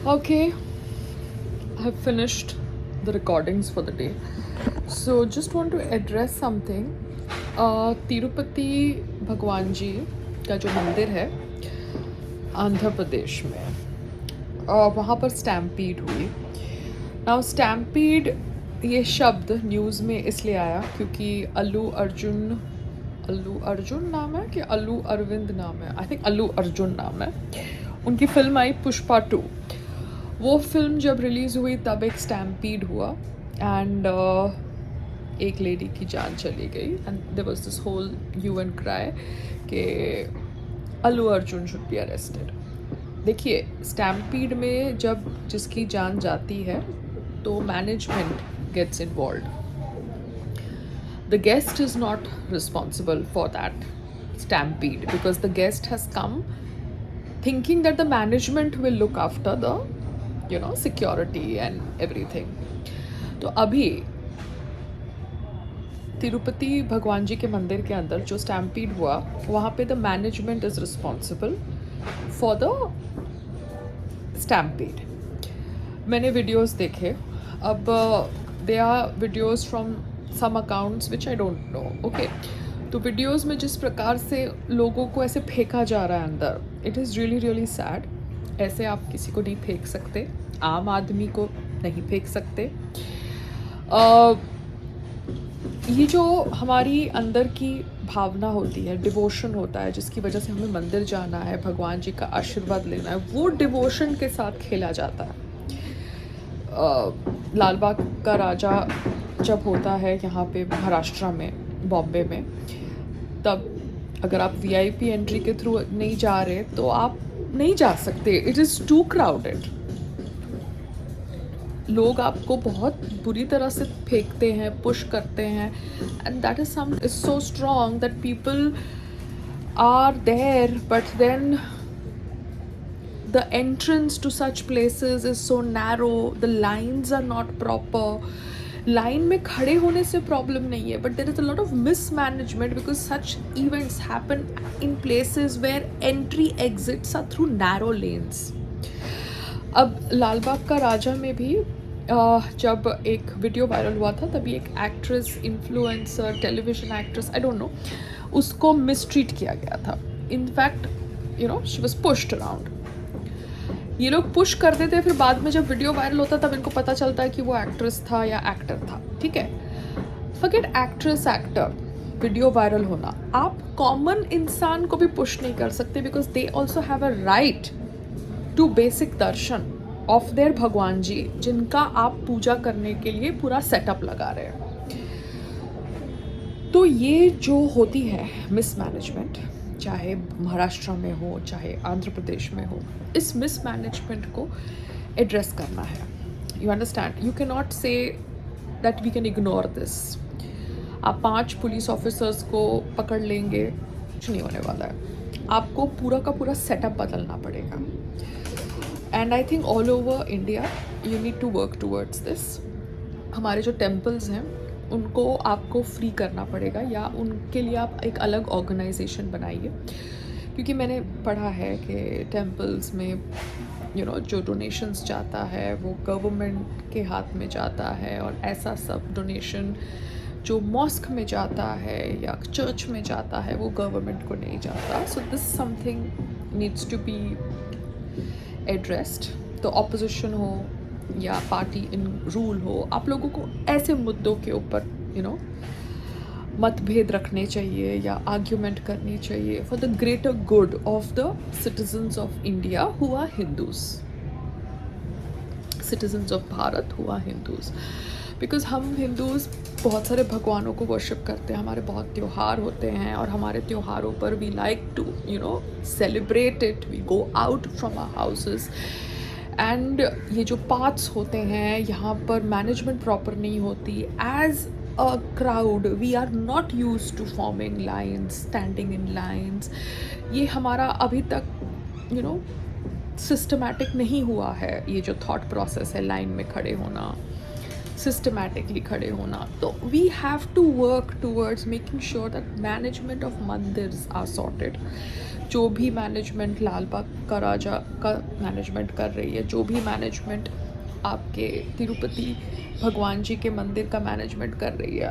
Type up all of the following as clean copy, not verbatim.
Okay, I've finished the recordings for the day. So just want to address something. Tirupati भगवान जी का जो मंदिर है आंध्र प्रदेश में, वहाँ पर स्टैम्पीड हुई. नाउ स्टैम्पीड ये शब्द न्यूज़ में इसलिए आया क्योंकि अल्लू अर्जुन नाम है कि अल्लू अरविंद नाम है, आई थिंक अल्लू अर्जुन नाम है. उनकी फिल्म आई पुष्पा 2. वो फिल्म जब रिलीज़ हुई तब एक स्टैम्पीड हुआ एंड एक लेडी की जान चली गई and there was this whole hue and cry कि Allu Arjun should be arrested. देखिए, स्टैम्पीड में जब जिसकी जान जाती है तो management gets involve. The guest is not responsible for that stampede because the guest has come thinking that the management will look after the security and everything. तो अभी तिरुपति भगवान जी के मंदिर के अंदर जो स्टैम्पीड हुआ वहाँ पे the management is responsible for the stampede. मैंने वीडियोस देखे. अब they are videos from some accounts which I don't know. Okay, तो वीडियोस में जिस प्रकार से लोगों को ऐसे फेंका जा रहा है अंदर, it is really really sad. ऐसे आप किसी को नहीं फेंक सकते, आम आदमी को नहीं फेंक सकते. ये जो हमारी अंदर की भावना होती है, डिवोशन होता है, जिसकी वजह से हमें मंदिर जाना है, भगवान जी का आशीर्वाद लेना है, वो डिवोशन के साथ खेला जाता है. लाल बाग का राजा जब होता है यहाँ पे महाराष्ट्र में, बॉम्बे में, तब अगर आप वीआईपी एंट्री के थ्रू नहीं जा रहे तो आप नहीं जा सकते. It is too crowded. लोग आपको बहुत बुरी तरह से फेंकते हैं, पुश करते हैं, and that is so strong that people are there but then the entrance to such places is so narrow, the lines are not proper. Line में खड़े होने से प्रॉब्लम नहीं है, but there is a lot of mismanagement because such events happen in places where entry exits are through narrow lanes. अब लाल बाग का राजा में भी जब एक वीडियो वायरल हुआ था तभी एक actress, influencer, television actress, I don't no, उसको मिसट्रीट किया गया था. In fact she was pushed around. ये लोग पुश करते थे, फिर बाद में जब वीडियो वायरल होता तब इनको पता चलता है कि वो एक्ट्रेस था या एक्टर था. ठीक है, forget actress actor, video viral होना. आप कॉमन इंसान को भी पुश नहीं कर सकते because they also have a right to basic darshan of their Bhagwan ji, जिनका आप पूजा करने के लिए पूरा सेटअप लगा रहे हैं. तो ये जो होती है मिसमैनेजमेंट, चाहे महाराष्ट्र में हो चाहे आंध्र प्रदेश में हो, इस मिसमैनेजमेंट को एड्रेस करना है. You understand, you can not say that we can ignore this. आप 5 पुलिस ऑफिसर्स को पकड़ लेंगे, कुछ नहीं होने वाला है. आपको पूरा का पूरा सेटअप बदलना पड़ेगा. And I think all over India you need to work towards this. हमारे जो टेम्पल्स हैं उनको आपको फ्री करना पड़ेगा, या उनके लिए आप एक अलग ऑर्गेनाइजेशन बनाइए. क्योंकि मैंने पढ़ा है कि टेम्पल्स में जो डोनेशंस जाता है वो गवर्नमेंट के हाथ में जाता है, और ऐसा सब डोनेशन जो मॉस्क में जाता है या चर्च में जाता है वो गवर्नमेंट को नहीं जाता. So this something needs to be addressed. तो ऑपोजिशन हो या पार्टी इन रूल हो, आप लोगों को ऐसे मुद्दों के ऊपर मतभेद रखने चाहिए या आर्ग्यूमेंट करनी चाहिए for the greater good of the citizens of India who are Hindus, citizens of Bharat who are Hindus. Because हम हिंदूज बहुत सारे भगवानों को वर्शिप करते हैं, हमारे बहुत त्यौहार होते हैं, और हमारे त्योहारों पर we like to celebrate it. We go out from our houses and ये जो पाथ्स होते हैं यहाँ पर मैनेजमेंट प्रॉपर नहीं होती. As a crowd we are not use to forming lines, standing in lines. ये हमारा अभी तक सिस्टमैटिक नहीं हुआ है. ये जो थॉट प्रोसेस है लाइन में खड़े होना, सिस्टमैटिकली खड़े होना. तो we have to work towards making sure that management of mandirs are sorted. जो भी मैनेजमेंट लाल बाग का राजा का मैनेजमेंट कर रही है, जो भी मैनेजमेंट आपके तिरुपति भगवान जी के मंदिर का मैनेजमेंट कर रही है,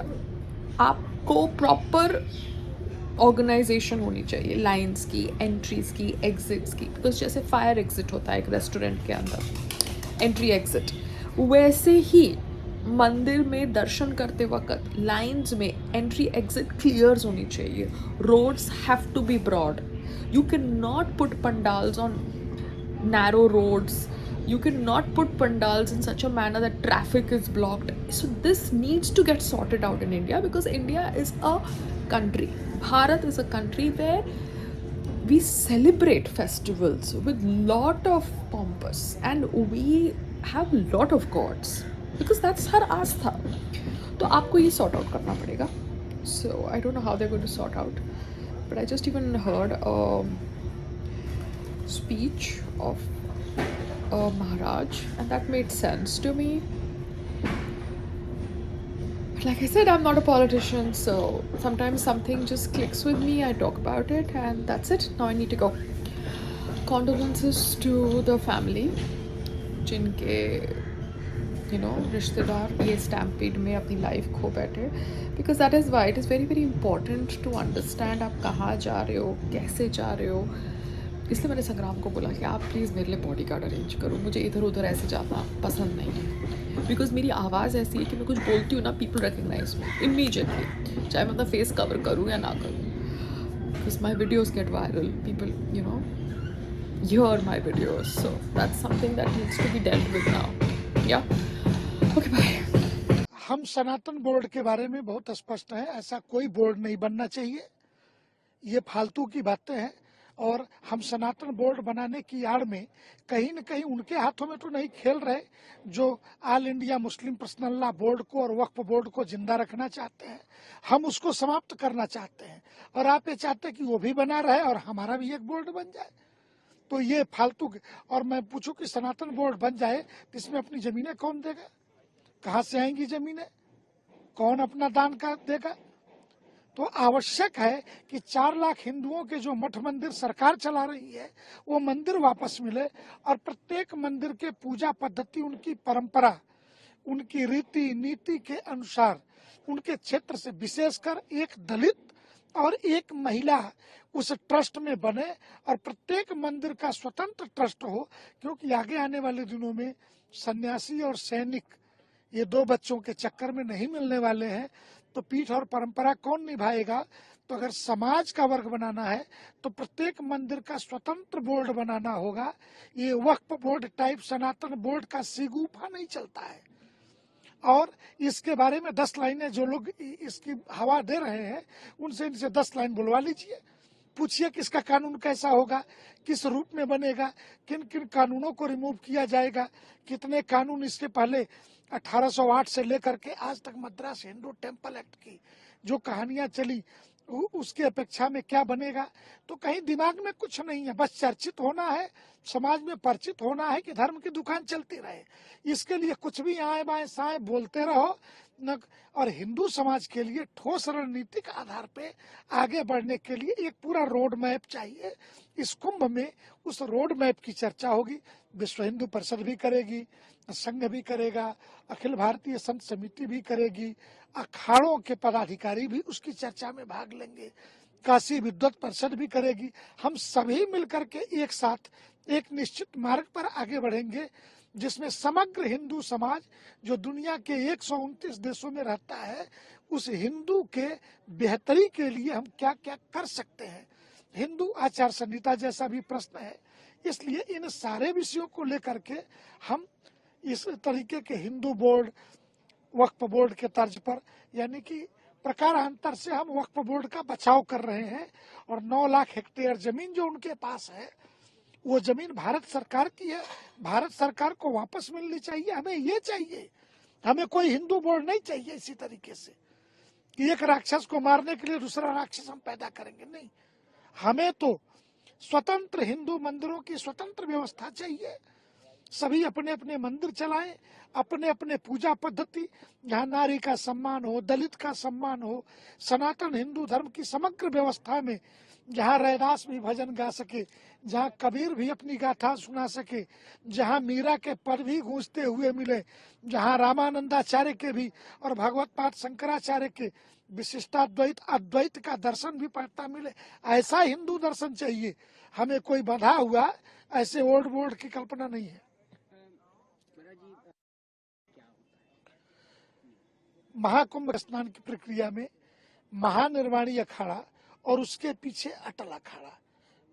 आपको प्रॉपर ऑर्गेनाइजेशन होनी चाहिए, लाइंस की, एंट्रीज की, एग्जिट्स की. बिकॉज जैसे फायर एग्जिट होता है एक रेस्टोरेंट के अंदर, एंट्री एग्जिट, वैसे ही मंदिर में दर्शन करते वक्त लाइंस में एंट्री एग्जिट क्लियर होनी चाहिए. Roads have to be broad. You can not put pandals on narrow roads. You cannot put pandals in such a manner that traffic is blocked. So this needs to get sorted out in India, because India is a country. Bharat is a country where we celebrate festivals with lot of pompous, and we have lot of gods, because that's our astha. तो आपको ये sort out करना पड़ेगा. So I don't know how they're going to sort out, but I just even heard speech of Maharaj, and that made sense to me. But like I said, I'm not a politician, so sometimes something just clicks with me, I talk about it, and that's it. Now I need to go. Condolences to the family जिनके रिश्तेदार ये stampede में अपनी life खो बैठे. Because that is why it is very very important to understand आप कहाँ जा रहे हो, कैसे जा रहे हो. इसलिए मैंने संग्राम को बोला कि आप प्लीज़ मेरे लिए बॉडी गार्ड अरेंज करो, मुझे इधर उधर ऐसे जाना पसंद नहीं है. बिकॉज मेरी आवाज़ ऐसी है कि मैं कुछ बोलती हूँ ना, पीपल रिकग्नाइज मी इमीडिएटली, चाहे मैं अपना फेस कवर करूँ या ना करूँ. Because my videos get viral, people hear my videos, so that's something that needs to be dealt with now. Yeah. Okay, bye. हम सनातन बोर्ड के बारे में बहुत स्पष्ट हैं, ऐसा कोई बोर्ड नहीं बनना चाहिए. ये फालतू की बातें हैं, और हम सनातन बोर्ड बनाने की आड़ में कहीं न कहीं उनके हाथों में तो नहीं खेल रहे जो all India Muslim personal law board को और वक्फ बोर्ड को जिंदा रखना चाहते हैं. हम उसको समाप्त करना चाहते हैं, और आप ये चाहते हैं कि वो भी बना रहे और हमारा भी एक बोर्ड बन जाए. तो ये फालतू. और मैं पूछूं कि सनातन बोर्ड बन जाए तो इसमें अपनी जमीनें कौन देगा, कहाँ से आएंगी जमीनें, कौन अपना दान का देगा. तो आवश्यक है कि 4 लाख हिंदुओं के जो मठ मंदिर सरकार चला रही है वो मंदिर वापस मिले, और प्रत्येक मंदिर के पूजा पद्धति, उनकी परंपरा, उनकी रीति नीति के अनुसार उनके क्षेत्र से विशेषकर एक दलित और एक महिला उस ट्रस्ट में बने, और प्रत्येक मंदिर का स्वतंत्र ट्रस्ट हो. क्योंकि आगे आने वाले दिनों में सन्यासी और सैनिक ये 2 बच्चों के चक्कर में नहीं मिलने वाले हैं. तो पीठ और परंपरा कौन निभाएगा. तो अगर समाज का वर्ग बनाना है तो प्रत्येक मंदिर का स्वतंत्र बोर्ड बनाना होगा. ये वक्फ बोर्ड टाइप सनातन बोर्ड का सीगूफा नहीं चलता है. और इसके बारे में 10 लाइनें जो लोग इसकी हवा दे रहे हैं उनसे इनसे 10 लाइन बुलवा लीजिए. पूछिए कि इसका कानून कैसा होगा, किस रूप में बनेगा, किन किन कानूनों को रिमूव किया जाएगा. कितने कानून इसके पहले 1808 से लेकर के आज तक मद्रास हिंदू टेम्पल एक्ट की जो कहानियां चली उसकी अपेक्षा में क्या बनेगा. तो कहीं दिमाग में कुछ नहीं है, बस चर्चित होना है, समाज में परिचित होना है कि धर्म की दुकान चलती रहे. इसके लिए कुछ भी आए बाएं साए बोलते रहो न. और हिंदू समाज के लिए ठोस रणनीतिक आधार पे आगे बढ़ने के लिए एक पूरा रोड मैप चाहिए. इस कुंभ में उस रोड मैप की चर्चा होगी. विश्व हिंदू परिषद भी करेगी, संघ भी करेगा, अखिल भारतीय संत समिति भी करेगी, अखाड़ों के पदाधिकारी भी उसकी चर्चा में भाग लेंगे, काशी विद्वत परिषद भी करेगी. हम सभी मिलकर के एक साथ एक निश्चित मार्ग पर आगे बढ़ेंगे जिसमें समग्र हिंदू समाज जो दुनिया के 129 देशों में रहता है उस हिंदू के बेहतरी के लिए हम क्या क्या कर सकते हैं. हिंदू आचार संहिता जैसा भी प्रश्न है. इसलिए इन सारे विषयों को लेकर के हम इस तरीके के हिंदू बोर्ड, वक्फ बोर्ड के तर्ज पर, यानी कि प्रकारांतर से हम वक्फ बोर्ड का बचाव कर रहे हैं. और 9 लाख हेक्टेयर जमीन जो उनके पास है वो जमीन भारत सरकार की है. भारत सरकार को वापस मिलनी चाहिए. हमें ये चाहिए, हमें कोई हिंदू बोर्ड नहीं चाहिए इसी तरीके से कि एक राक्षस को मारने के लिए दूसरा राक्षस हम पैदा करेंगे. नहीं, हमें तो स्वतंत्र हिंदू मंदिरों की स्वतंत्र व्यवस्था चाहिए. सभी अपने अपने मंदिर चलाएं, अपने अपने पूजा पद्धति, जहाँ नारी का सम्मान हो, दलित का सम्मान हो, सनातन हिंदू धर्म की समग्र व्यवस्था में जहाँ रैदास भी भजन गा सके, जहाँ कबीर भी अपनी गाथा सुना सके, जहाँ मीरा के पद भी गूंजते हुए मिले, जहाँ रामानंदाचार्य के भी और भगवत पाद शंकराचार्य के विशिष्टाद्वैत अद्वैत का दर्शन भी पढ़ता मिले, ऐसा हिंदू दर्शन चाहिए हमें। कोई बंधा हुआ ऐसे ओल्ड बोल्ड की कल्पना नहीं है। महाकुंभ स्नान की प्रक्रिया में महानिर्वाणी अखाड़ा और उसके पीछे अटल अखाड़ा,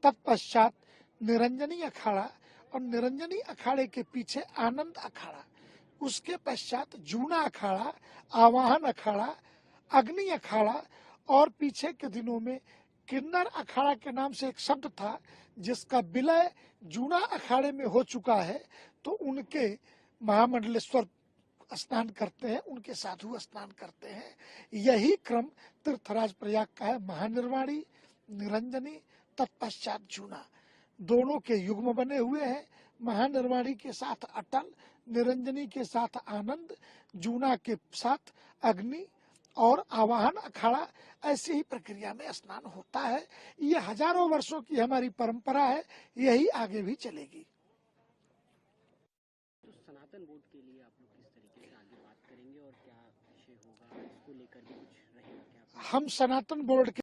तत्पश्चात निरंजनी अखाड़ा और निरंजनी अखाड़े के पीछे आनंद अखाड़ा, उसके पश्चात जूना अखाड़ा, आवाहन अखाड़ा, अग्नि अखाड़ा और पीछे के दिनों में किन्नर अखाड़ा के नाम से एक शब्द था जिसका विलय जूना अखाड़े में हो चुका है। तो उनके महामंडलेश्वर स्नान करते हैं, उनके साधु स्नान करते हैं। यही क्रम तीर्थराज प्रयाग का है। महानिर्वाणी, निरंजनी, तत्पश्चात जूना, दोनों के युग्म बने हुए हैं। महानिर्वाणी के साथ अटल, निरंजनी के साथ आनंद, जूना के साथ अग्नि और आवाहन अखाड़ा, ऐसी ही प्रक्रिया में स्नान होता है। ये हजारों वर्षों की हमारी परंपरा है, यही आगे भी चलेगी। तो सनातन बोर्ड के लिए आप लोग किस तरीके से आगे बात करेंगे और क्या विषय होगा, इसको लेकर भी कुछ रहेगा क्या? हम सनातन बोर्ड के